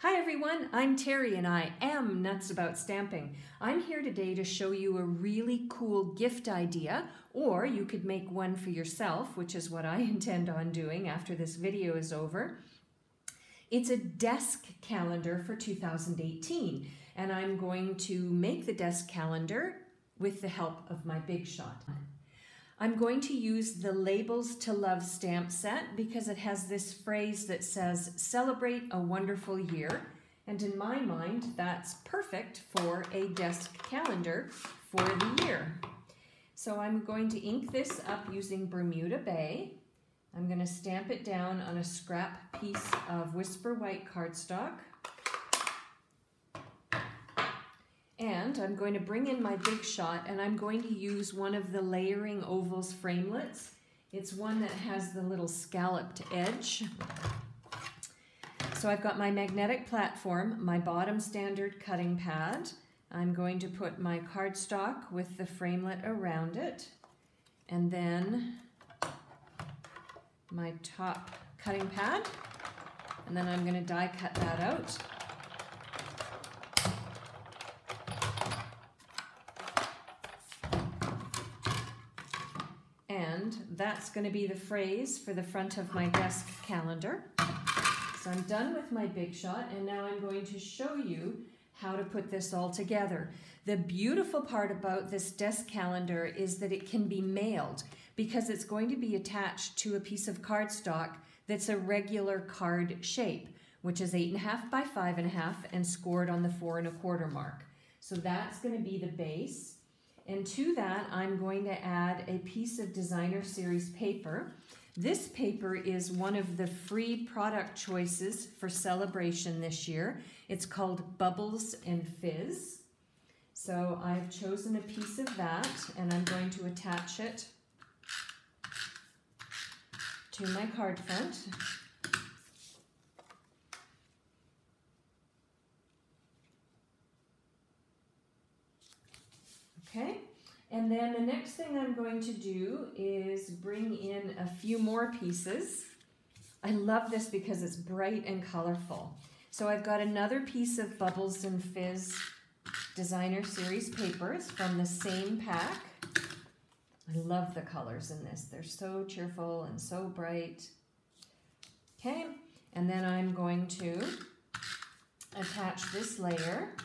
Hi everyone, I'm Terry and I am nuts about stamping. I'm here today to show you a really cool gift idea, or you could make one for yourself, which is what I intend on doing after this video is over. It's a desk calendar for 2018, and I'm going to make the desk calendar with the help of my Big Shot. I'm going to use the Labels to Love stamp set because it has this phrase that says, "Celebrate a wonderful year." And in my mind, that's perfect for a desk calendar for the year. So I'm going to ink this up using Bermuda Bay. I'm going to stamp it down on a scrap piece of Whisper White cardstock. And I'm going to bring in my Big Shot, and I'm going to use one of the Layering Ovals framelits. It's one that has the little scalloped edge. So I've got my magnetic platform, my bottom standard cutting pad. I'm going to put my cardstock with the framelit around it, and then my top cutting pad, and then I'm going to die cut that out. And that's going to be the phrase for the front of my desk calendar. So I'm done with my Big Shot, and now I'm going to show you how to put this all together. The beautiful part about this desk calendar is that it can be mailed because it's going to be attached to a piece of cardstock that's a regular card shape, which is 8.5 by 5.5 and scored on the 4 1/4 mark. So that's going to be the base. And to that, I'm going to add a piece of Designer Series paper. This paper is one of the free product choices for celebration this year. It's called Bubbles and Fizz. So I've chosen a piece of that, and I'm going to attach it to my card front. Okay, and then the next thing I'm going to do is bring in a few more pieces. I love this because it's bright and colorful. So I've got another piece of Bubbles and Fizz Designer Series papers from the same pack. I love the colors in this. They're so cheerful and so bright. Okay, and then I'm going to attach this layer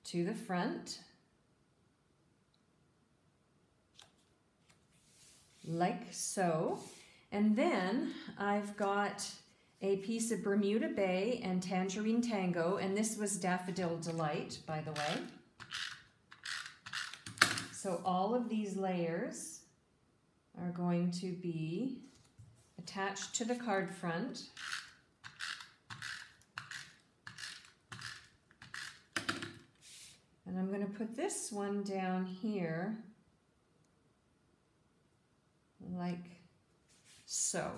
to the front, like so. And then I've got a piece of Bermuda Bay and Tangerine Tango, and this was Daffodil Delight, by the way. So all of these layers are going to be attached to the card front. And I'm going to put this one down here like so.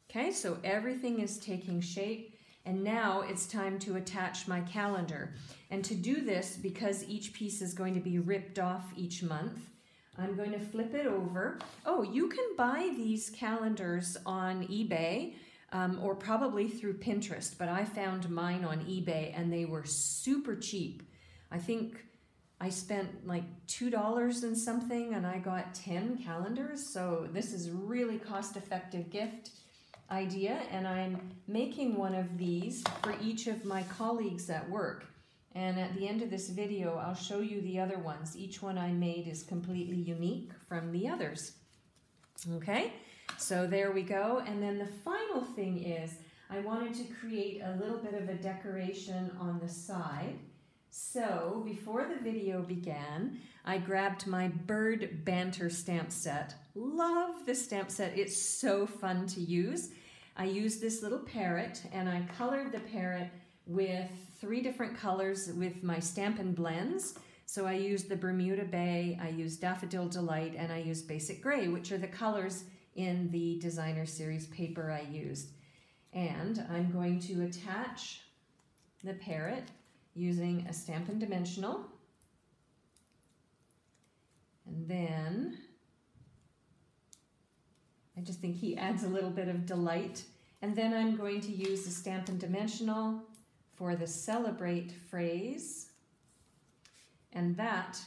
Okay, so everything is taking shape, and now it's time to attach my calendar. And to do this, because each piece is going to be ripped off each month, I'm going to flip it over. Oh, you can buy these calendars on eBay or probably through Pinterest, but I found mine on eBay and they were super cheap. I think I spent like $2 and something, and I got 10 calendars. So this is a really cost-effective gift idea, and I'm making one of these for each of my colleagues at work. And at the end of this video, I'll show you the other ones. Each one I made is completely unique from the others. Okay, so there we go. And then the final thing is I wanted to create a little bit of a decoration on the side. So before the video began, I grabbed my bird Banter stamp set. Love this stamp set. It's so fun to use. I used this little parrot, and I colored the parrot with 3 different colors with my Stampin' Blends. So I used the Bermuda Bay, I used Daffodil Delight, and I used Basic Gray, which are the colors in the Designer Series paper I used. And I'm going to attach the parrot using a Stampin' Dimensional. And then I just think he adds a little bit of delight And then I'm going to use the Stampin' Dimensional for the Celebrate phrase. And that,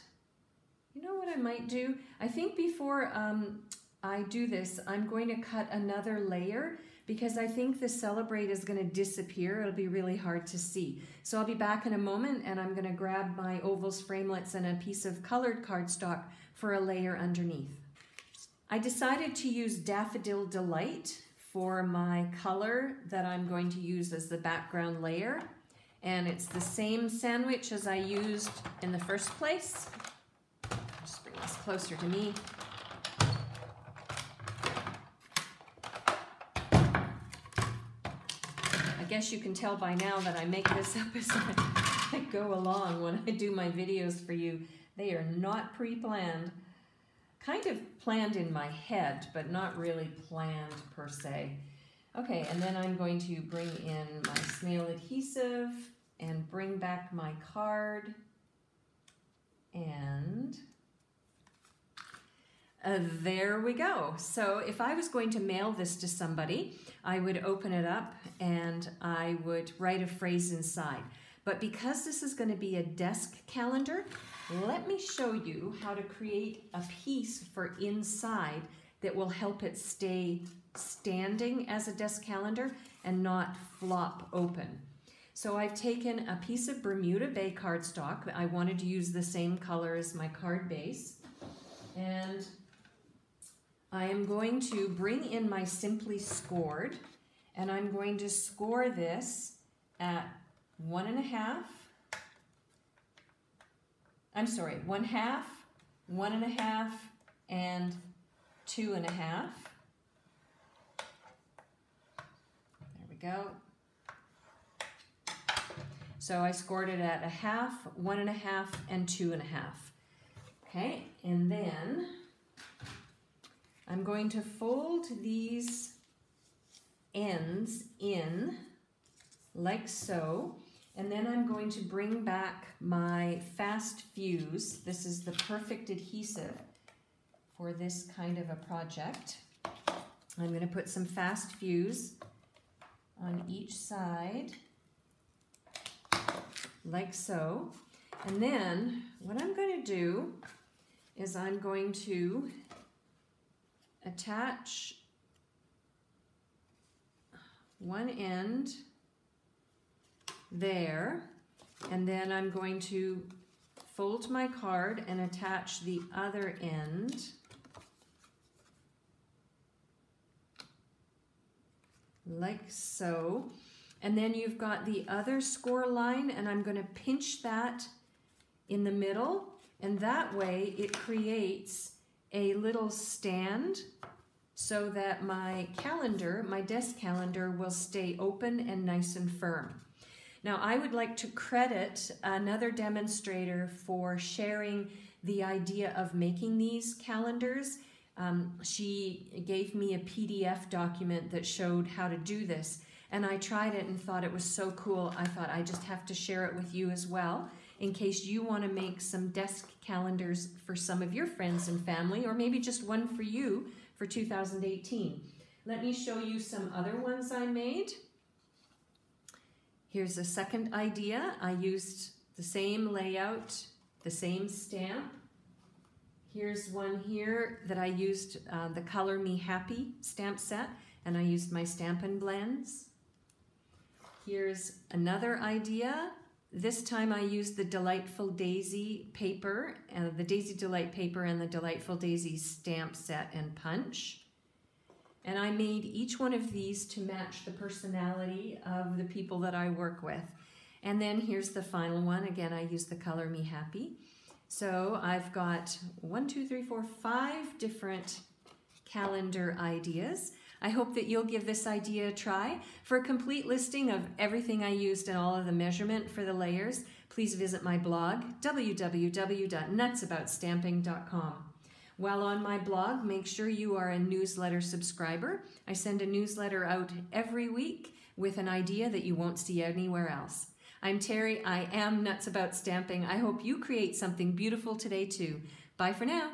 you know what I might do? I think before I do this, I'm going to cut another layer because I think the Celebrate is going to disappear. It'll be really hard to see. So I'll be back in a moment, and I'm going to grab my ovals, framelits, and a piece of colored cardstock for a layer underneath. I decided to use Daffodil Delight for my color that I'm going to use as the background layer. And it's the same sandwich as I used in the first place. Just bring this closer to me. I guess you can tell by now that I make this up as I go along when I do my videos for you. They are not pre-planned. Kind of planned in my head, but not really planned per se. Okay, and then I'm going to bring in my snail adhesive and bring back my card. And there we go. So if I was going to mail this to somebody, I would open it up and I would write a phrase inside. But because this is going to be a desk calendar, let me show you how to create a piece for inside that will help it stay standing as a desk calendar and not flop open. So I've taken a piece of Bermuda Bay cardstock. I wanted to use the same color as my card base. And I am going to bring in my Simply Scored, and I'm going to score this at 1.5. I'm sorry, 1/2, 1.5, and 2.5. There we go. So I scored it at 1/2, 1.5, and 2.5. Okay, and then I'm going to fold these ends in like so. And then I'm going to bring back my Fast Fuse. This is the perfect adhesive for this kind of a project. I'm going to put some Fast Fuse on each side, like so. And then what I'm going to do is I'm going to attach one end there, and then I'm going to fold my card and attach the other end like so. And then you've got the other score line, and I'm going to pinch that in the middle, and that way it creates a little stand so that my calendar, my desk calendar, will stay open and nice and firm. Now, I would like to credit another demonstrator for sharing the idea of making these calendars. She gave me a PDF document that showed how to do this, and I tried it and thought it was so cool. I thought I just have to share it with you as well, in case you want to make some desk calendars for some of your friends and family, or maybe just one for you for 2018. Let me show you some other ones I made. Here's a second idea. I used the same layout, the same stamp. Here's one here that I used the Color Me Happy stamp set, and I used my Stampin' Blends. Here's another idea. This time I used the Delightful Daisy paper, the Daisy Delight paper, and the Delightful Daisy stamp set and punch. And I made each one of these to match the personality of the people that I work with. And then here's the final one. Again, I used the Color Me Happy. So I've got 5 different calendar ideas. I hope that you'll give this idea a try. For a complete listing of everything I used and all of the measurement for the layers, please visit my blog, www.nutsaboutsstamping.com. While on my blog, make sure you are a newsletter subscriber. I send a newsletter out every week with an idea that you won't see anywhere else. I'm Terry. I am Nuts About Stamping. I hope you create something beautiful today too. Bye for now.